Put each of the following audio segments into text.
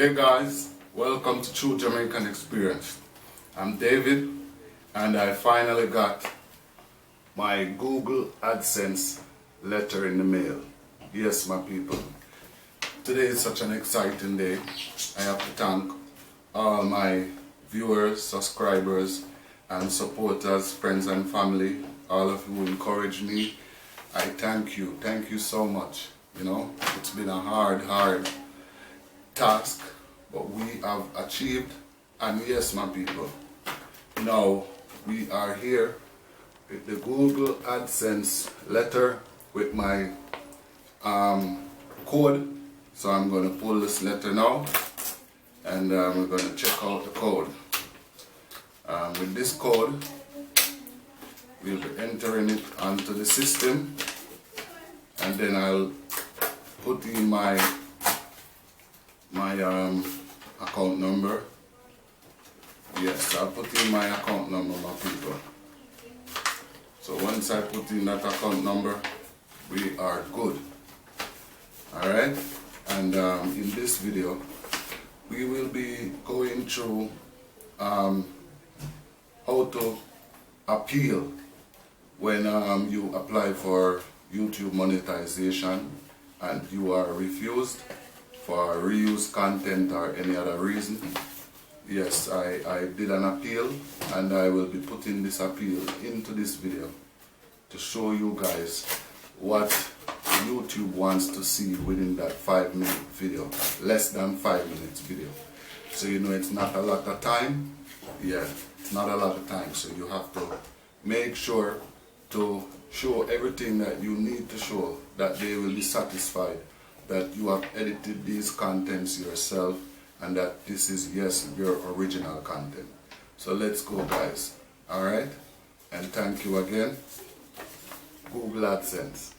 Hey guys, welcome to True Jamaican Experience. I'm David and I finally got my Google AdSense letter in the mail. Yes, my people. Today is such an exciting day. I have to thank all my viewers, subscribers and supporters, friends and family, all of you who encourage me. I thank you. Thank you so much. You know, it's been a hard task, but we have achieved. And yes, my people, now we are here with the Google AdSense letter with my code. So I'm going to pull this letter now and we're going to check out the code. With this code we'll be entering it onto the system, and then I'll put in my account number. Yes, I'll put in my account number, my people. So once I put in that account number, we are good. Alright, and in this video we will be going through how to appeal when you apply for YouTube monetization and you are refused for reused content or any other reason. Yes, I did an appeal and I will be putting this appeal into this video to show you guys what YouTube wants to see within that 5-minute video, less than 5 minutes video. So you know it's not a lot of time. Yeah, it's not a lot of time, so you have to make sure to show everything that you need to show, that they will be satisfied that you have edited these contents yourself and that this is, yes, your original content. So let's go, guys. Alright, and thank you again, Google AdSense.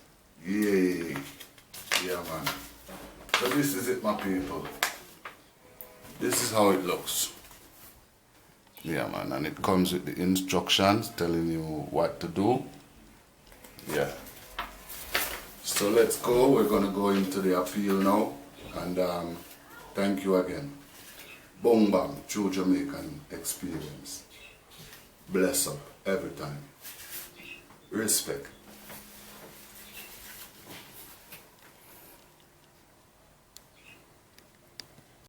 Yay. Yeah, man. So this is it, my people. This is how it looks. Yeah, man, and it comes with the instructions telling you what to do. Yeah. So let's go. We're gonna go into the appeal now, and thank you again. Boom bang, True Jamaican Experience. Bless up every time. Respect.